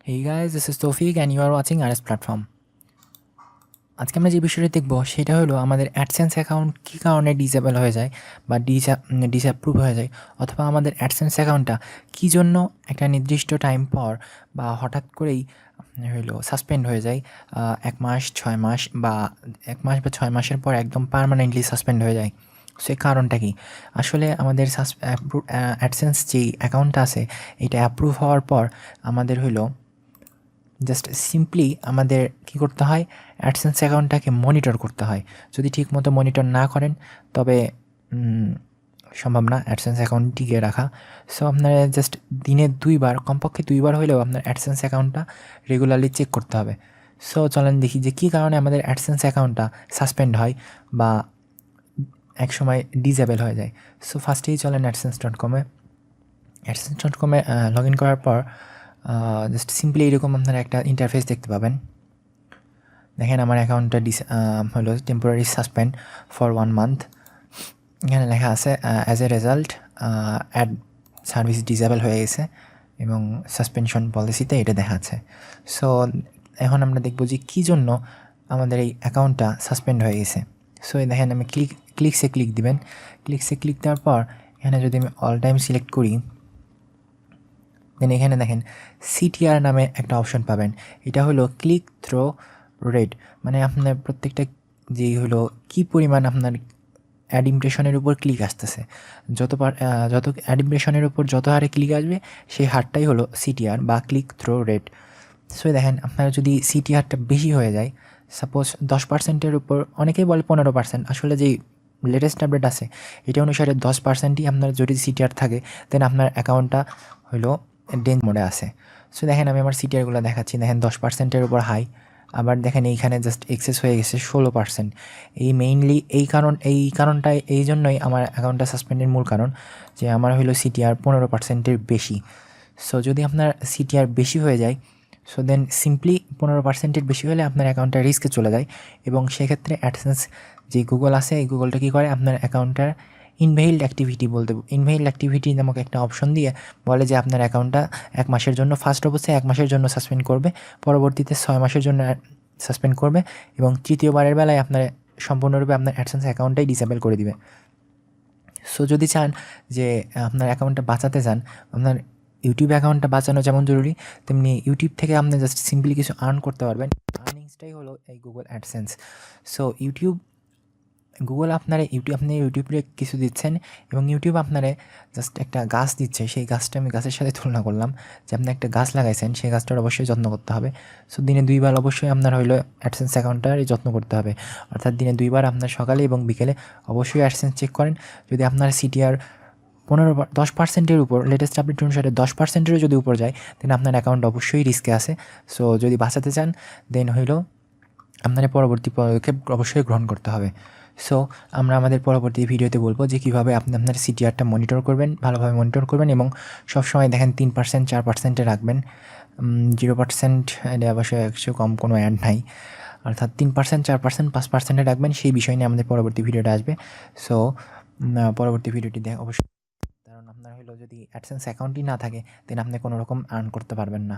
Hey guys, this is Tofik and you are watching RS Platform. আজকে আমরা যে বিষয়টা দেখব সেটা হলো আমাদের অ্যাডসেন্স অ্যাকাউন্ট কী কারণে ডিসেবল হয়ে যায় বা ডিসঅ্যাপ্রুভ হয়ে যায়, অথবা আমাদের অ্যাডসেন্স অ্যাকাউন্টটা কী জন্য একটা নির্দিষ্ট টাইম পর বা হঠাৎ করেই সাসপেন্ড হয়ে যায় 1 মাস 6 মাস বা 1 মাস বা 6 মাসের পর একদম পার্মানেন্টলি সাসপেন্ড হয়ে যায়। সে কারণটা কি? আসলে আমাদের অ্যাডসেন্স যেই অ্যাকাউন্টটা আছে এটা অ্যাপ্রুভ হওয়ার পর আমাদের জাস্ট সিম্পলি আমাদের কী করতে হয়, অ্যাডসেন্স অ্যাকাউন্টটাকে মনিটর করতে হয়। যদি ঠিকমতো মনিটর না করেন তবে সম্ভব না অ্যাডসেন্স অ্যাকাউন্ট টিকিয়ে রাখা। সো আপনারা জাস্ট দিনে 2 বার, কমপক্ষে 2 বার হলেও আপনার অ্যাডসেন্স অ্যাকাউন্টটা রেগুলারলি চেক করতে হবে। সো চলেন দেখি যে কী কারণে আমাদের অ্যাডসেন্স অ্যাকাউন্টটা সাসপেন্ড হয় বা একসময় ডিসেবল হয়ে যায়। সো ফার্স্টেই চলেন adsense.com-এ। adsense.com-এ লগ ইন করার পর জাস্ট সিম্পলি এরকম আপনারা একটা ইন্টারফেস দেখতে পাবেন। দেখেন আমার অ্যাকাউন্টটা টেম্পোরারি সাসপেন্ড ফর 1 মান্থ। এখানে লেখা আছে as a result ad service disable হয়ে গেছে এবং সাসপেনশন পলিসিতে এটা দেখাচ্ছে। সো এখন আমরা দেখব যে কী জন্য আমাদের এই অ্যাকাউন্টটা সাসপেন্ড হয়ে গেছে। সো দেখেন আমি ক্লিকসে ক্লিক দিবেন। ক্লিকসে ক্লিক দেওয়ার পর এখানে যদি আমি অল টাইম সিলেক্ট করি, দেন এখানে দেখেন সিটিআর নামে একটা অপশন পাবেন। এটা হলো ক্লিক থ্রো রেট, মানে আপনার প্রত্যেকটা যেই কী পরিমাণ আপনার অ্যাড ইমপ্রেশনের উপর ক্লিক আসতেছে, যত অ্যাড ইমপ্রেশনের উপর যত হারে ক্লিক আসবে সেই হারটাই হলো সিটিআর বা ক্লিক থ্রো রেট। সো দেখেন আপনার যদি সিটিআরটা বেশি হয়ে যায়, সাপোজ 10%-এর উপর, অনেকেই বলে 15%, আসলে যেই লেটেস্ট আপডেট আছে এটা অনুসারে 10%ই আপনার যদি সিটিআর থাকে দেন আপনার অ্যাকাউন্টটা ডেঞ্জ মোডে আছে। সো দেখেন আমি আমার সিটিআরগুলো দেখাচ্ছি। দেখেন 10%-এর উপর হাই, আবার দেখেন এইখানে জাস্ট এক্সেস হয়ে গেছে 16%। এই মেইনলি এই কারণটাই, এই জন্যই আমার অ্যাকাউন্টটা সাসপেন্ডের মূল কারণ যে আমার সিটিআর 15%-এর বেশি। সো যদি আপনার সিটিআর বেশি হয়ে যায়, সো দেন সিম্পলি 15%-এর বেশি হলে আপনার অ্যাকাউন্টটা রিস্কে চলে যায় এবং সেক্ষেত্রে অ্যাডসেন্স যে গুগল আছে এই গুগলটা কী করে, আপনার অ্যাকাউন্টটার invaild অ্যাক্টিভিটি নামক একটা অপশন দিয়ে বলে যে আপনার অ্যাকাউন্টটা 1 মাসের জন্য, ফার্স্ট অবস্থায় 1 মাসের জন্য সাসপেন্ড করবে, পরবর্তীতে 6 মাসের জন্য সাসপেন্ড করবে এবং তৃতীয়বারের বেলায় আপনার সম্পূর্ণরূপে আপনার অ্যাডসেন্স অ্যাকাউন্টটাই ডিসেবল করে দিবে। সো যদি চান যে আপনার অ্যাকাউন্টটা বাঁচাতে চান, আপনার ইউটিউব অ্যাকাউন্টটা বাঁচানো যেমন জরুরি, তেমনি ইউটিউব থেকে আপনি জাস্ট সিম্পলি কিছু আর্ন করতে পারবেন। আর্নিংসটাই হলো এই গুগল অ্যাডসেন্স। সো আপনি ইউটিউবে কিছু দিচ্ছেন এবং ইউটিউব আপনারে জাস্ট একটা গাছ দিচ্ছে, সেই গাছটা আমি গাছের সাথে তুলনা করলাম যে আপনি একটা গাছ লাগাইছেন, সেই গাছটার অবশ্যই যত্ন করতে হবে। সো দিনে 2 বার অবশ্যই আপনার অ্যাডসেন্স অ্যাকাউন্টটার যত্ন করতে হবে, অর্থাৎ দিনে 2 বার আপনার সকালে এবং বিকেলে অবশ্যই অ্যাডসেন্স চেক করেন। যদি আপনার সিটিআর 10%-এর উপর, লেটেস্ট আপডেট অনুসারে 10%-এরও যদি উপর যায় দেন আপনার অ্যাকাউন্ট অবশ্যই রিস্কে আছে। সো যদি বাঁচাতে চান দেন আপনার পরবর্তী পদক্ষেপ অবশ্যই গ্রহণ করতে হবে। সো আমরা আমাদের পরবর্তী ভিডিওতে বলবো যে কীভাবে আপনি আপনার সিটিআরটা মনিটর করবেন, ভালোভাবে মনিটর করবেন এবং সবসময় দেখেন 3% 4%-এ রাখবেন। 0% এটা অবশ্যই একটু কম, কোনো অ্যাড নাই, অর্থাৎ 3% 4% 5%-এ রাখবেন। সেই বিষয় নিয়ে আমাদের পরবর্তী ভিডিওটা আসবে। সো পরবর্তী ভিডিওটি অবশ্যই, কারণ আপনার যদি অ্যাডসেন্স অ্যাকাউন্টই না থাকে দেন আপনি কোনো রকম আর্ন করতে পারবেন না।